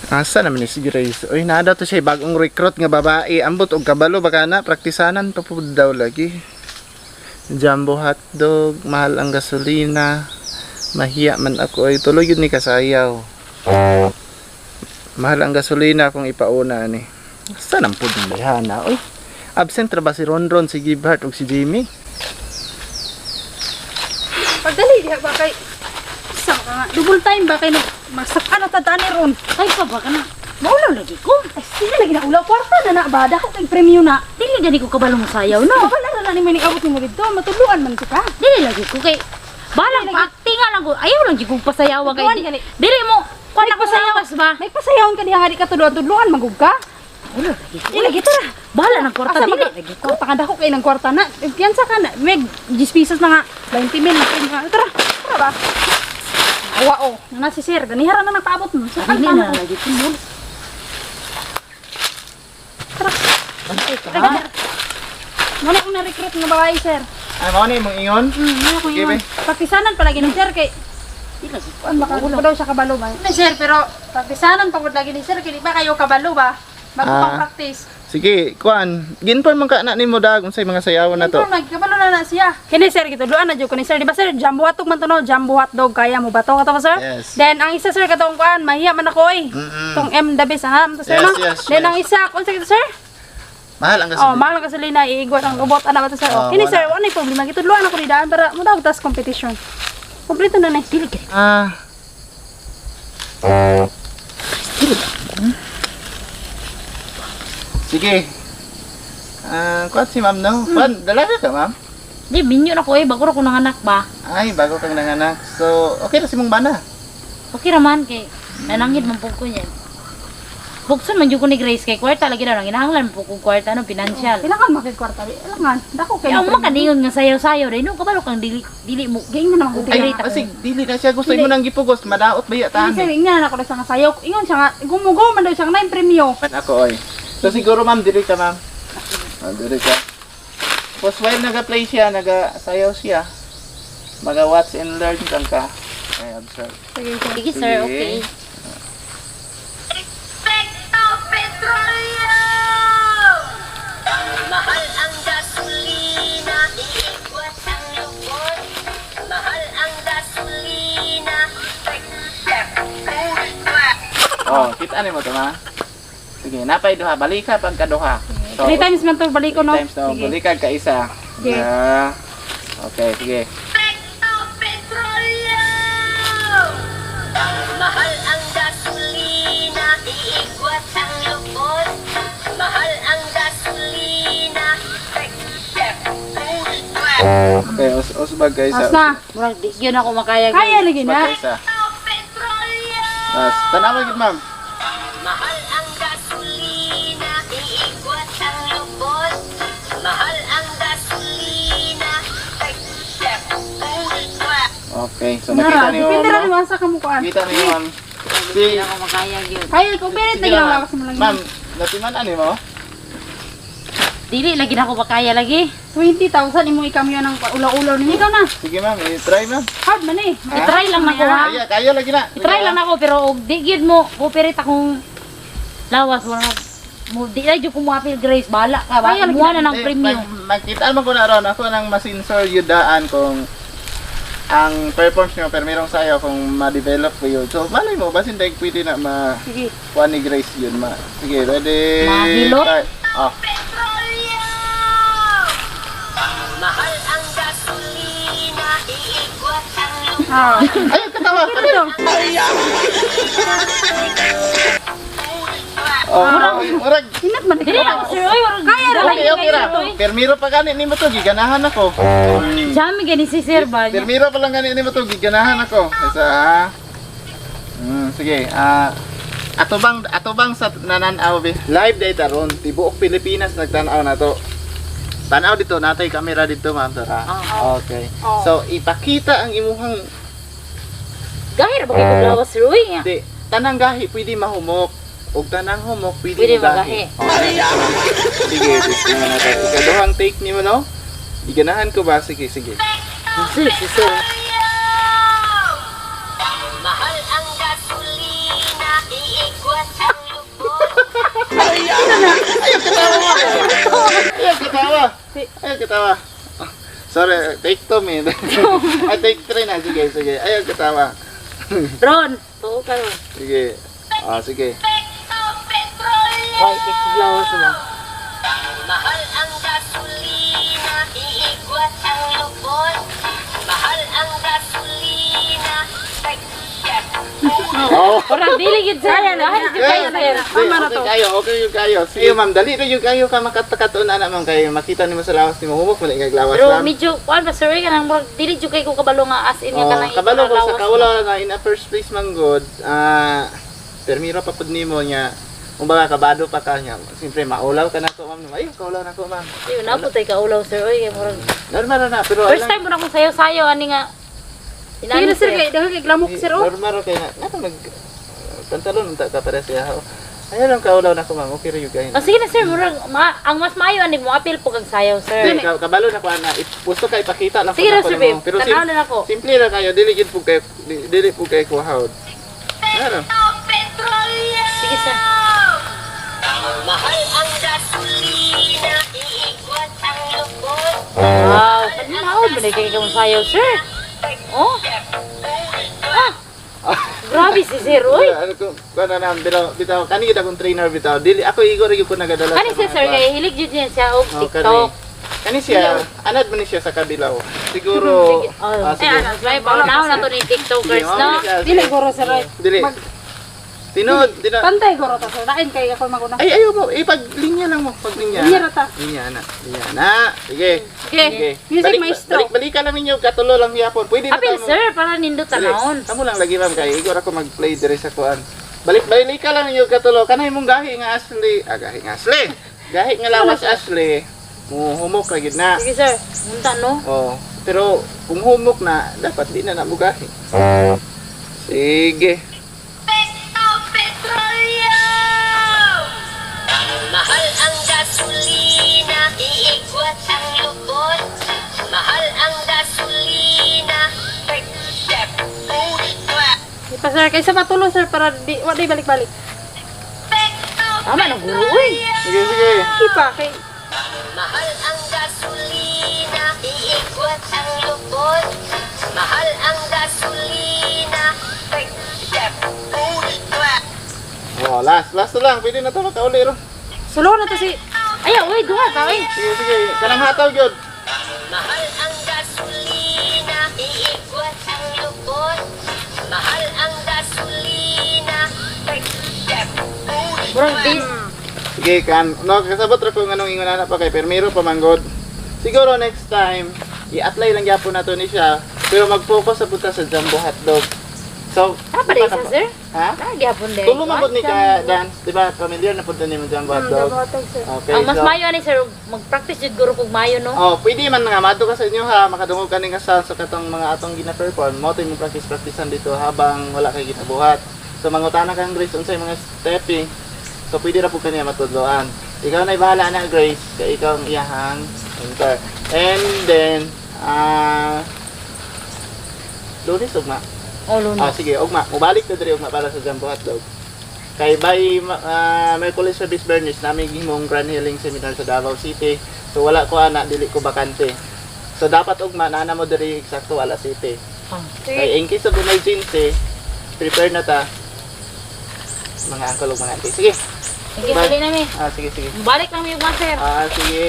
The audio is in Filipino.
Asa naman ni si Grace? Uy, nada to siya bagong recruit nga babae. Ambot og kabalo baka na praktisanan pa po daw lagi. Jumbo hotdog, mahal ang gasolina. Mahiya man ako ay tuloy yun ni kasayaw. Mahal ang gasolina kung ipauna ni. Asa nang pud ng bayhana? Uy, absent ra ba si Ronron, si Gibhart ug si Jimmy? Pagdali diha ba kay isang ka nga. Double time ba kay magsaka na tadani ron. Ay pa ba ka na? Maulaw lagi ko. Ay sige lagi na ulaw kwarta na na ba dako kay premyo na. Dili gani ko kabalong sayaw no. Wala na ni may abot mo dito. Matuluan man ka. Dili lagi ko kay balang actingan lang ko. Ayaw lang gyud kong pasayawa kay. Dili mo kuan ako sayawas ba? May pasayawon ka diha nga di ka tudluan magug ka. Ulo lagi ko. Dili kita ra. Bahala ng kwarta Asa dili mag- lagi ko. Kwarta ka dako kay ng kwarta na. Piyansa ka na. Meg 10 pesos na nga. 20 mil na kay tara. Tara ba? Awa o. Na si sir ganihara na nagpaabot mo. Sa Dili na lagi ko mo. Muna kong na-recruit ng babae, sir. Ay, mo ni mong ingon? Ano ko Sige, yun? be. Partisanan palagi ni sir kay... Dili lagi ko. Ano baka daw siya kabalo ba? Hindi, sir, pero partisanan pagod lagi ni sir kay di ba kayo kabalo ba? Bago pang practice. Sige, kuan. Ginpoy man ka na nimo dag unsay mga sayawan na to. Ito, nagkabalo na siya. Kini sir, gituluan na dyan ko ni sir. Di ba sir, jumbo hotdog man to no? Jumbo hotdog, kaya mo ba to? Kato sir? Yes. Then, ang isa sir, katong kuan, mahiya man ako eh. Tong M the best, ha? Ito sir, Yes, no? yes, Then, yes. ang isa, kung sir, sir? Mahal ang Oh, gasolina. mahal ang gasolina, iigwat ang ubot, ano ba to sir? Oh, Oh, kini wala. sir, wala yung problema. Gituluan ako ni daan para mudawag tas competition. Kompleto na na. Dili gani. Sige. Kuan si ma'am no? Kuan, dalaga ka ma'am? Di binyo na ko bago ko nanganak ba. Ay, bago kang nanganak. So, okay na si mong bana. Okay raman kay nanangid man pug ko niya. Bukson man jud ko ni Grace kay kwarta lagi na lang inahanglan po ko kwarta no financial. Kailangan makikwarta. Kailangan. Dako kayo. Kaya mo kaningon nga sayaw-sayaw dai no kabalo kang dili mo. Gaing na naman ko. Ay, Ay, kasi dili na siya gusto mo nang gipugos, madaot ba ya Hindi sir, tani. ingnan ako na siya nga sayaw. Ingon siya nga, gumugo man daw siya nga na yung premyo. Ako oy. So siguro ma'am, dili ka ma'am. Dili ka. Tapos while naga-play siya, naga-sayaw siya, maga-watch and learn kang ka. Ay, observe. Sige, sir. Sige sir, Sige. okay. Inspecto Petrolyo! Mahal ang gasolina, iigwas ang lubos. Mahal ang gasolina. Oh, kita ni mo to ma. Sige, napay duha, balik ka pagkaduha. So, 3 times man to balik ko, no? 3 times to, Sige. balikad ka isa. Sige. Okay, sige. Inspecto Petrolyo! Mahal ang gasolina, iigwas ang lubos. Mahal ang gasolina. Okay, usbag ka isa. As na. Murag di gyud ako makaya. Kaya lagi Usbag ka na. isa. Petrolyo! Tapos, tanawa gid ma'am. Mahal ang gasolina, iigwas ang lubos. Mahal ang gasolina. Okay, so Nara, nakita niyo depende ra ma'am. naman sa kamukuan. Kita niyo ma'am. Si, Di ako makaya gyud. Kaya kung pilit na sige ginawa ma'am. ko sa mga Ma'am, natiman ani mo? Dili lagi na ako makaya lagi. 20,000 imong ikamyo ng ulaw-ulaw ninyo. Ikaw na. Sige ma'am, i-try ma'am. Hard man eh. I-try lang nako ha. Kaya lagi na. I-try lang ako pero og di gyud mo operate akong lawas wala mo di ay jud ko mo appeal Grace bahala ka ba. Kaya lagi Kumuha na ng Eh, premium. Magkita mo ko na ron, ako nang masensor yudaan kung ang performance nyo, pero merong sayo kung ma-develop ko yun. So, malay mo, basin dahil pwede na Sige. kuha ni Grace yun. Sige, ready? Mahilot? Start. Oh. Petrolyo! Mahal ang gasolina, iigwas ang lubos. Ah. Ayun, katawa! Ito. Oh, murag. Hinat man Dili ako sir oy wala Kaya ra Okay, okay ra. Permiro pa gani ni mo to, giganahan ako. Jami gani si sir ba. Permiro pa lang gani ni mo to, giganahan ako. Isa, ha? Sige, ato bang sa nananaw be? Live data ron, tibuok Pilipinas nagtanaw na to. Tanaw dito, natay camera dito, ma'am. Tara. Okay. Oh. So, ipakita ang imuhang, Gahir ba kay lawas sir oy. di, tanang gahi pwede mahumok. O tanang humok pwede Pwede magahi. Okay. Sige, testing mo natin. Ikaduhang take ni mo, no? Iganahan ko ba? Sige, sige. Sir, si sir. Mahal ang gasolina, iigwas kitawa. Ayaw kitawa. Ah, sorry, take 2 min. Ay, take 3 na. Sige, sige. Ayaw kitawa. Ron, tuo kayo. Sige. Ah, sige. Epekto petrolyo. Ay, flowers mo. Mahal ang gasolina, iigwat ang lubot. Mahal ang gasolina, Oh. Parang dili gid sir. Dahil gid kayo sir. Tama na to. Okay kayo, okay yung kayo. Sige ma'am, dali rin yung kayo ka makatakatoon na ma'am kayo. Makita nimo sa lawas ni mo humok, mali kay lawas Pero lang. medyo kuan ba sir kanang dili jud kay ko kabalo nga as in nga Oh, kanang kabalo ko sa lawas. kaula na in a first place man good. Permiro pa pud nimo nya. Kumbaga kabado pa ka nya. Siyempre maulaw ka na to ma'am. Ay, kaulaw na ko ma'am. Yun na po tay kaulaw sir. Oy, kay murag Normal na pero first time mo na ko sayo-sayo ani nga. Sige na sir, kay dahil kay glamok sir oh. Normal kay na. Nato nag pantalon unta ka para siya. Ayun lang kaulaw na ko ma'am. Okay ra yung kayo. Oh, sige na sir, murag ang mas maayo ani mo apil po kag sayaw sir. Hindi, kabalo na ko ana. Gusto kay ipakita lang Sige na ko sir, nimo. babe. Pero Tanaw na ako. simple ra kayo, dili gid po kay dili po kay kuhawd. Ano? petrolyo. Sige sir. Mahal ang gasolina, iigwat ang lubot. Wow, kaninaon ba kay kang sayaw sir? Oh. Grabe si sir, oy. Ano ko kana na bitaw kani gid akong trainer bitaw. Dili ako igor gyud ko nagadala. Kani sa si mga sir kwan. kay hilig jud niya siya og Oh, TikTok. Kani siya, anad man ni siya sa kabilaw. Siguro Sige. Oh, sige. ano, may paunaw na to ni TikTokers, Sige, no? ma'am, siya, Dili sige. guro sir. Dili. Tinod, dina. Pantay guro ta sir. Dain kay ako maguna. Ay ayaw mo, ipaglinya lang mo, paglinya. Linya ra ta. Linya na. Linya na. Sige. Okay. Music maestro. Balik lang ninyo katulo lang yapon. Pwede na Apil tamo. sir, para nindot tanawon. Kamu lang lagi ma'am kay igor ako mag-play dire sa kuan. Balik lang ninyo katulo kanay mong gahi nga Ashley. Gahi nga Ashley. Gahi nga lawas Ashley. Humok ra gid na. Sige sir, munta no? Oh, pero kung humok na, dapat di na namugahi. Sige. Epekto petrolyo. Mahal ang gasolina, iigwat ang lubot. Mahal ang gasolina, Di pa sir kaysa matulong sir para di wa day balik-balik. Tama na guro, uy. Sige, sige. Di pa kay mahal ang gasolina, iigwat ang lubot. Mahal ang gasolina, Oh, last na lang. Pwede na to makauli ro. sulod na to si Ayaw, uy, dunga ka, uy. Sige, sige. Kanang hataw gyud. mahal ang gasolina, iigwat ang lubot. Mahal ang gasolina, Murang bis. Sige, kan. No, kasabot ra ko nganong ingon ana pa kay permiro pa manggod. Siguro next time, i-apply lang gyapon nato ni siya. Pero mag-focus sa punta sa Jumbo Hotdog. So, Ano pa rin siya, sir? Ha? Nagyapon din. Tulo man pud ni ka dance, di ba? Familiar na pud ni mo Jumbo Hotdog. Okay. Ang mas so- mayo ni sir, mag-practice jud guro kog mayo, no? Oh, pwede man nga madto ka sa inyo ha, makadungog ka ning kasal sa katong mga atong gina-perform. Mo to yung practice-practicean dito habang wala kay ginabuhat. So mangutana kang Grace unsay mga stepping. So pwede ra pud kaniya matudloan. Ikaw na bahala na Grace, kay ikaw ang iyahang mentor. And then Lunes ugma. Oh, lunes. Sige, ugma. Mubalik na diri ugma para sa Jumbo Hotdog. Kay by Mercury Service Bernice namin himong Grand Healing Seminar sa Davao City. So wala ko ana dili ko bakante. So dapat ugma na mo diri eksakto alas 7. Ah. Kay in case of emergency, prepare na ta mga uncle ug mga auntie. Sige. Sige, sali na mi. Sige, sige. Balik lang mi yung mga sir. Sige.